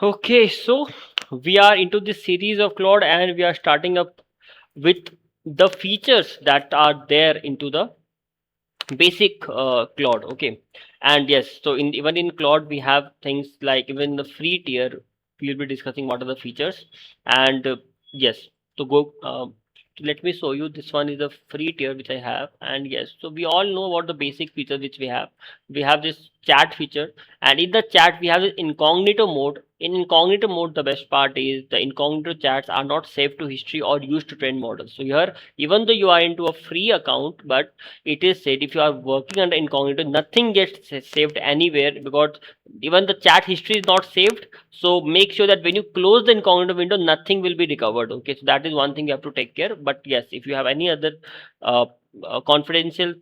Okay, so we are into this series of Claude and we are starting up with the features that are there into the basic Claude. Okay, and yes, so in even in Claude we have things like even the free tier. We'll be discussing what are the features, and yes, so go. Let me show you. This one is a free tier which I have, and yes, so we all know about the basic features which we have. We have this chat feature, and in the chat we have this incognito mode. In incognito mode, the best part is the incognito chats are not saved to history or used to train models. So here, even though you are into a free account, but it is said if you are working under incognito, nothing gets saved anywhere because even the chat history is not saved. So make sure that when you close the incognito window, nothing will be recovered. Okay, so that is one thing you have to take care. But yes, if you have any other uh, confidential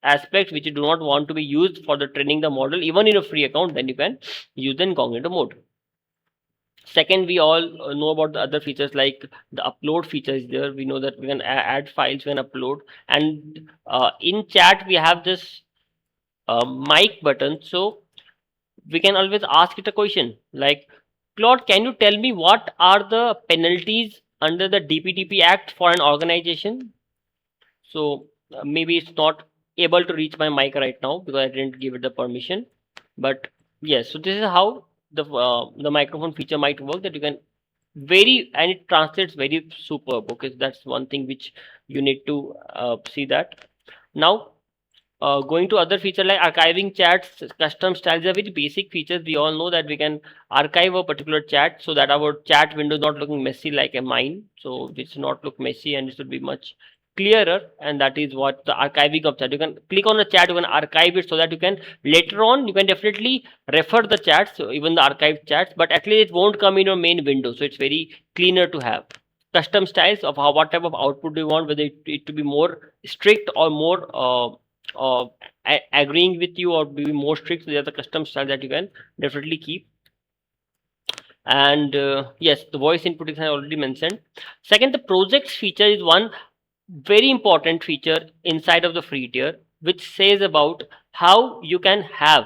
aspects which you do not want to be used for the training the model even in a free account, then you can use the incognito mode. Second, we all know about the other features like the upload feature is there. We know that we can add files, we can upload, and in chat we have this mic button. So we can always ask it a question like, Claude, can you tell me what are the penalties under the DPTP Act for an organization? So maybe it's not able to reach my mic right now because I didn't give it the permission. But yes, so this is how the microphone feature might work, that you can very, and it translates very superb. Okay, so that's one thing which you need to see that. Now going to other feature like archiving chats, custom styles are very basic features. We all know that we can archive a particular chat so that our chat window is not looking messy like a mine. So it should not look messy and it should be much clearer, and that is what the archiving of chat. You can click on the chat, you can archive it so that you can later on you can definitely refer the chats, so even the archived chats, but at least it won't come in your main window. So it's very cleaner to have custom styles of how what type of output do you want, whether it to be more strict or more agreeing with you or be more strict. So there's a custom style that you can definitely keep. And yes, the voice input is I already mentioned. Second, the projects feature is one very important feature inside of the free tier, which says about how you can have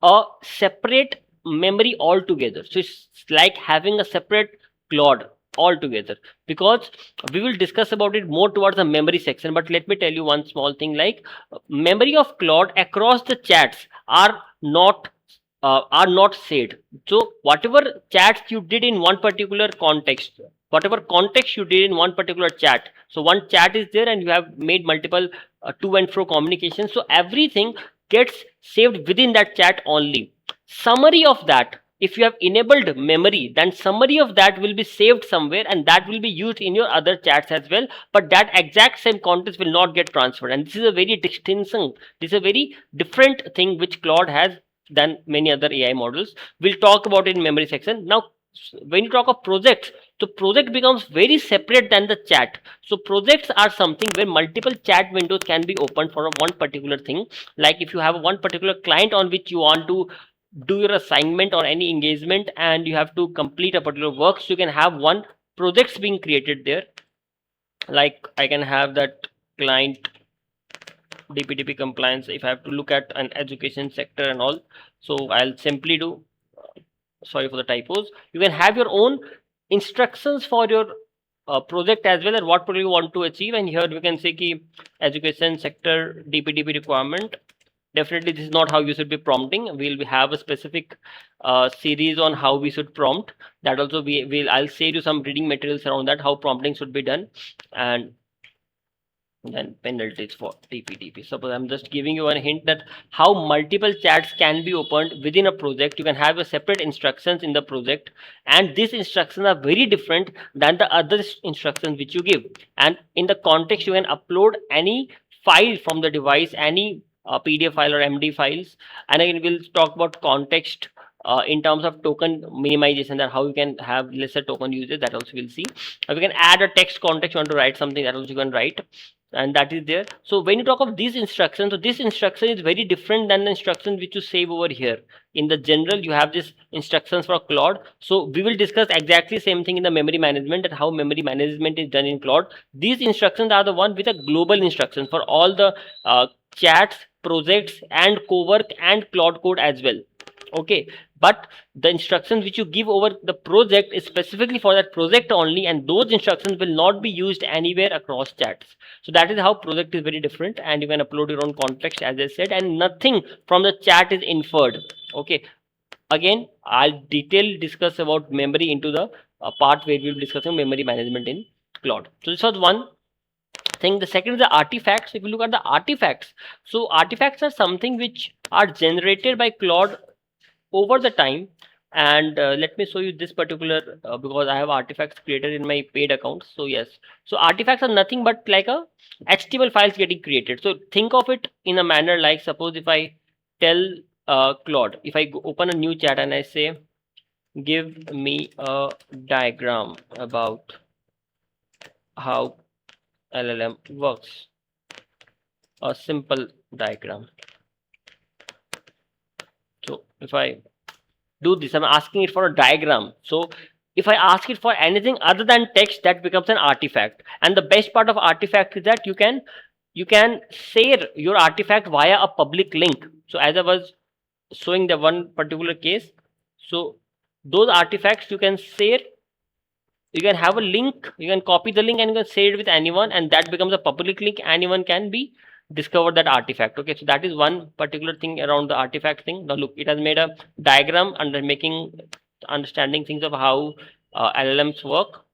a separate memory altogether. So it's like having a separate Claude altogether, because we will discuss about it more towards the memory section. But let me tell you one small thing like memory of Claude across the chats are not saved. So whatever chats you did in one particular context, whatever context you did in one particular chat, so one chat is there and you have made multiple to and fro communication, so everything gets saved within that chat only. Summary of that, if you have enabled memory, then summary of that will be saved somewhere and that will be used in your other chats as well, but that exact same context will not get transferred. And this is a very distinction, this is a very different thing which Claude has than many other AI models. We'll talk about it in memory section. Now when you talk of projects, so project becomes very separate than the chat. So projects are something where multiple chat windows can be opened for one particular thing. Like if you have one particular client on which you want to do your assignment or any engagement and you have to complete a particular work, so you can have one projects being created there. Like I can have that client DPTP compliance if I have to look at an education sector and all. So I'll simply do, sorry for the typos, you can have your own instructions for your project as well, and what project you want to achieve. And here we can say ki education sector DPTP requirement. Definitely this is not how you should be prompting. We'll have a specific series on how we should prompt. That also we will, I'll say you some reading materials around that, how prompting should be done. And then penalties for DPTP. Suppose I'm just giving you a hint that how multiple chats can be opened within a project. You can have a separate instructions in the project, and these instructions are very different than the other instructions which you give. And in the context, you can upload any file from the device, any PDF file or MD files. And again, we'll talk about context in terms of token minimization, that how you can have lesser token usage, that also we'll see. We can add a text context, you want to write something, that also you can write, and that is there. So when you talk of these instructions, so this instruction is very different than the instructions which you save over here. In the general, you have this instructions for Claude. So we will discuss exactly same thing in the memory management, that how memory management is done in Claude. These instructions are the one with a global instruction for all the chats, projects, and cowork and Claude code as well. Okay, but the instructions which you give over the project is specifically for that project only, and those instructions will not be used anywhere across chats. So that is how project is very different, and you can upload your own context, as I said, and nothing from the chat is inferred. Okay, again, I'll detail discuss about memory into the part where we'll be discussing memory management in Claude. So this was one thing. The second is the artifacts. If you look at the artifacts, so artifacts are something which are generated by Claude over the time. And let me show you this particular because I have artifacts created in my paid account. So yes, so artifacts are nothing but like a HTML files getting created. So think of it in a manner like, suppose if I tell Claude, if I open a new chat and I say give me a diagram about how LLM works, a simple diagram. So if I do this, I'm asking it for a diagram. So if I ask it for anything other than text, that becomes an artifact. And the best part of artifact is that you can share your artifact via a public link. So as I was showing the one particular case, so those artifacts you can share, you can have a link, you can copy the link and you can share it with anyone, and that becomes a public link. Anyone can be discover that artifact. Okay, so that is one particular thing around the artifact thing. Now look, it has made a diagram under making understanding things of how LLMs work.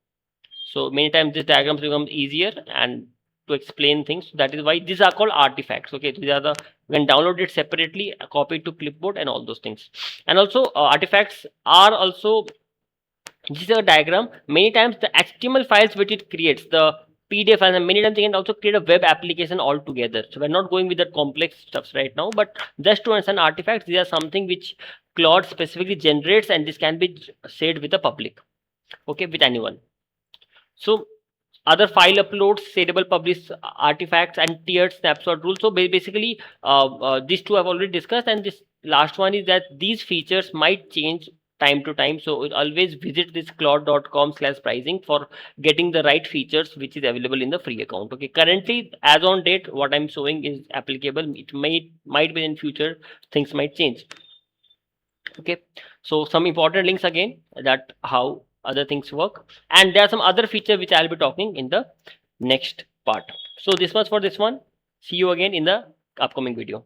So many times these diagrams become easier and to explain things. That is why these are called artifacts. Okay, these are the, you can download it separately, copy it to clipboard and all those things. And also artifacts are also, this is a diagram. Many times the HTML files which it creates, the PDF files, and many times they can also create a web application altogether. So we're not going with the complex stuffs right now, but just to understand artifacts, these are something which Claude specifically generates, and this can be shared with the public. Okay, with anyone. So other file uploads, shareable publish artifacts, and tiered snapshot rules. So basically these two I've already discussed, and this last one is that these features might change time to time. So always visit this claude.com/pricing for getting the right features which is available in the free account. Okay, currently as on date what I'm showing is applicable. It might be in future things might change. Okay, so some important links again, that how other things work, and there are some other features which I'll be talking in the next part. So this was for this one. See you again in the upcoming video.